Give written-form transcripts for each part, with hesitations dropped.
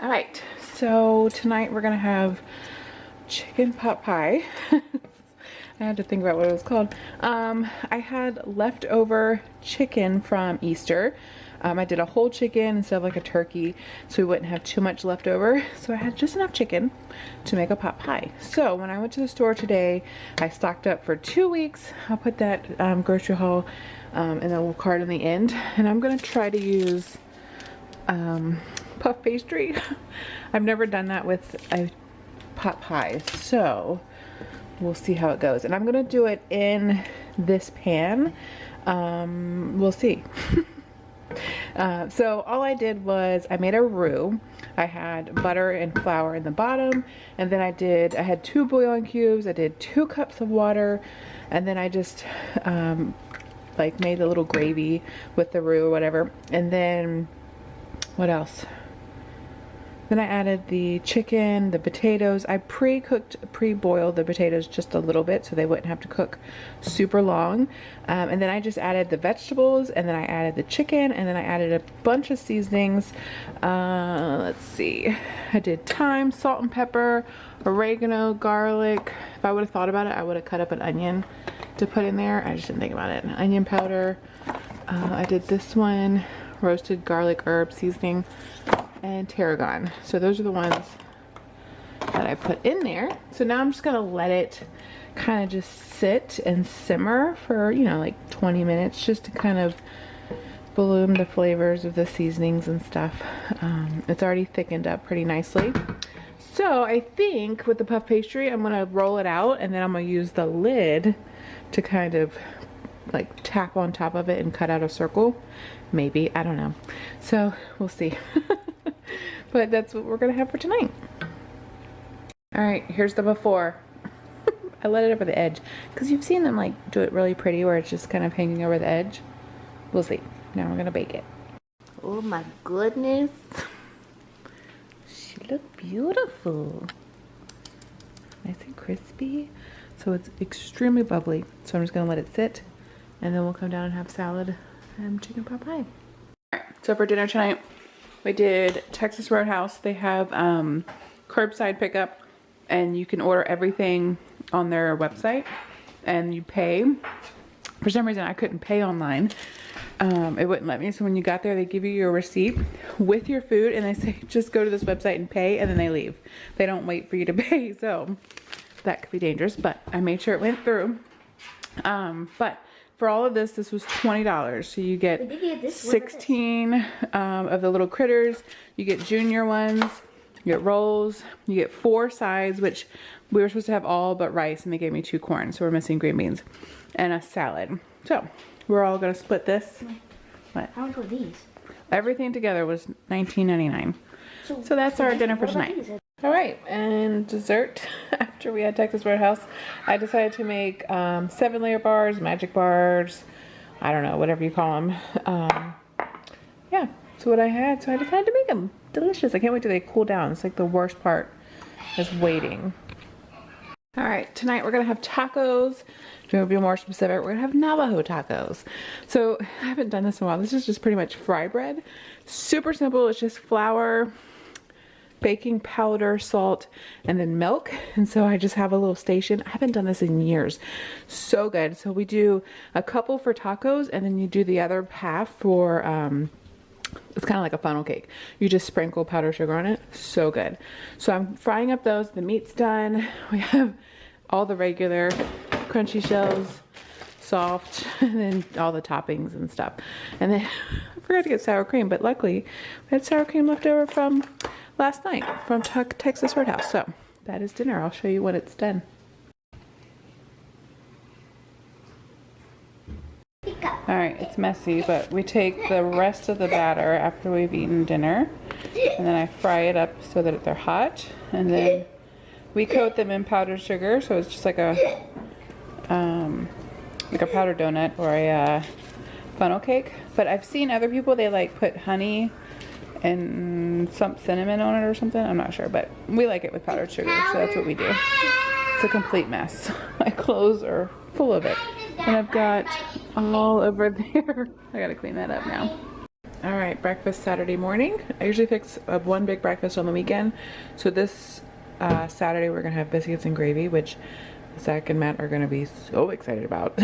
All right, so tonight we're gonna have chicken pot pie. I had to think about what it was called. I had leftover chicken from Easter. I did a whole chicken instead of like a turkey, so we wouldn't have too much left over. So I had just enough chicken to make a pot pie. So when I went to the store today, I stocked up for 2 weeks. I'll put that grocery haul in the little card in the end. And I'm gonna try to use puff pastry. I've never done that with a pot pie, so we'll see how it goes. And I'm gonna do it in this pan. We'll see. So all I did was I made a roux. I had butter and flour in the bottom, and then I had 2 bouillon cubes. I did 2 cups of water, and then I just like made a little gravy with the roux or whatever. And then what else? Then I added the chicken, the potatoes. I pre-boiled the potatoes just a little bit so they wouldn't have to cook super long. And then I just added the vegetables, and then I added the chicken, and then I added a bunch of seasonings. Let's see. I did thyme, salt and pepper, oregano, garlic. If I would have thought about it, I would have cut up an onion to put in there. I just didn't think about it. Onion powder. I did this one, roasted garlic herb seasoning, and tarragon. So those are the ones that I put in there. So now I'm just gonna let it kind of just sit and simmer for, you know, like 20 minutes just to kind of bloom the flavors of the seasonings and stuff. It's already thickened up pretty nicely. So I think with the puff pastry, I'm gonna roll it out, and then I'm gonna use the lid to kind of like tap on top of it and cut out a circle. Maybe, I don't know. So we'll see. But that's what we're gonna have for tonight. All right, here's the before. I let it over the edge because you've seen them like do it really pretty where it's just kind of hanging over the edge. We'll see. Now we're gonna bake it. Oh my goodness. She looked beautiful. Nice and crispy. So it's extremely bubbly. So I'm just gonna let it sit, and then we'll come down and have salad and chicken pot pie. All right, so for dinner tonight, we did Texas Roadhouse. They have curbside pickup, and you can order everything on their website, and you pay. For some reason, I couldn't pay online. It wouldn't let me. So when you got there, they give you your receipt with your food, and they say, just go to this website and pay, and then they leave. They don't wait for you to pay, so that could be dangerous, but I made sure it went through. But for all of this, this was $20. So you get 16 of the little critters. You get junior ones. You get rolls. You get 4 sides, which we were supposed to have all but rice, and they gave me 2 corn. So we're missing green beans and a salad. So we're all gonna split this. What? How much were these? Everything together was $19.99. So that's our dinner for tonight. All right, and dessert. After we had Texas Roadhouse, I decided to make 7-layer bars, magic bars, I don't know, whatever you call them. Yeah, that's what I had, so I decided to make them. Delicious. I can't wait till they cool down. It's like the worst part is waiting. All right, tonight we're gonna have tacos. To be more specific, we're gonna have Navajo tacos. So I haven't done this in a while. This is just pretty much fry bread. Super simple. It's just flour, baking powder, salt, and then milk. And so I just have a little station. I haven't done this in years. So good. So we do a couple for tacos, and then you do the other half for it's kind of like a funnel cake. You just sprinkle powdered sugar on it. So good. So I'm frying up those. The meat's done. We have all the regular crunchy shells, soft, and then all the toppings and stuff. And then I forgot to get sour cream, but luckily we had sour cream left over from last night from Texas Roadhouse. So that is dinner. I'll show you when it's done. All right, it's messy, but we take the rest of the batter after we've eaten dinner, and then I fry it up so that they're hot, and then we coat them in powdered sugar, so it's just like a powdered donut or a funnel cake. But I've seen other people, they like put honey and some cinnamon on it or something. I'm not sure, but we like it with powdered sugar, so that's what we do. It's a complete mess. My clothes are full of it, and I've got all over there. I gotta clean that up now. All right, breakfast Saturday morning. I usually fix one big breakfast on the weekend. So this Saturday we're gonna have biscuits and gravy, which Zach and Matt are gonna be so excited about.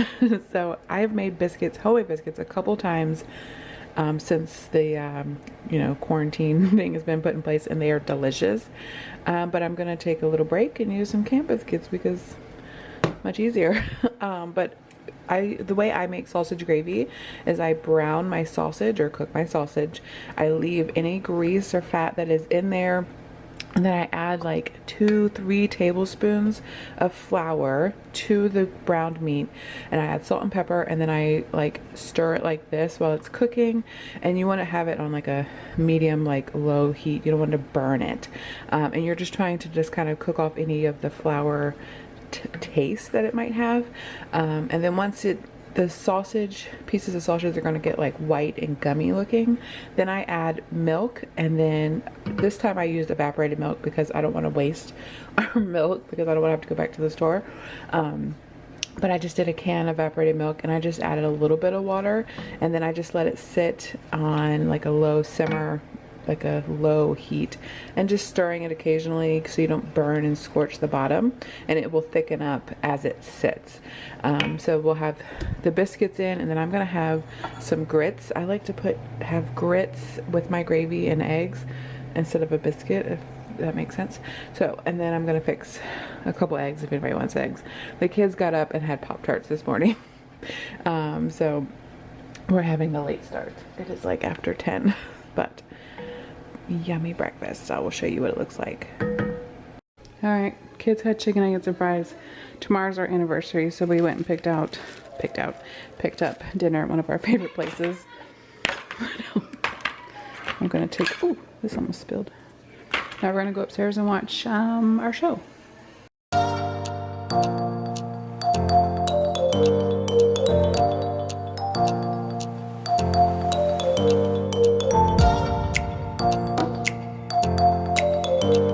So I've made biscuits, homemade biscuits, a couple times since the quarantine thing has been put in place, and they are delicious. But I'm gonna take a little break and use some camp biscuits because much easier. But the way I make sausage gravy is I brown my sausage or cook my sausage. I leave any grease or fat that is in there, and then I add like 2-3 tablespoons of flour to the browned meat, and I add salt and pepper, and then I like stir it like this while it's cooking. And you want to have it on like a medium, like low heat. You don't want to burn it, and you're just trying to just kind of cook off any of the flour taste that it might have, and then once the pieces of sausage are going to get like white and gummy looking, then I add milk. And then this time I used evaporated milk because I don't want to waste our milk, because I don't want to have to go back to the store. But I just did a can of evaporated milk, and I just added a little bit of water, and then I just let it sit on like a low simmer, like a low heat, and just stirring it occasionally so you don't burn and scorch the bottom, and it will thicken up as it sits. So we'll have the biscuits in, and then I'm gonna have some grits. I like to have grits with my gravy and eggs instead of a biscuit, if that makes sense. So, and then I'm gonna fix a couple eggs if anybody wants eggs. The kids got up and had Pop-Tarts this morning. So we're having the late start. It is like after 10, but yummy breakfast. I will show you what it looks like. All right, kids had chicken nuggets and fries. Tomorrow's our anniversary, so we went and picked up dinner at one of our favorite places. I'm gonna take, oh, this almost spilled. Now we're gonna go upstairs and watch our show.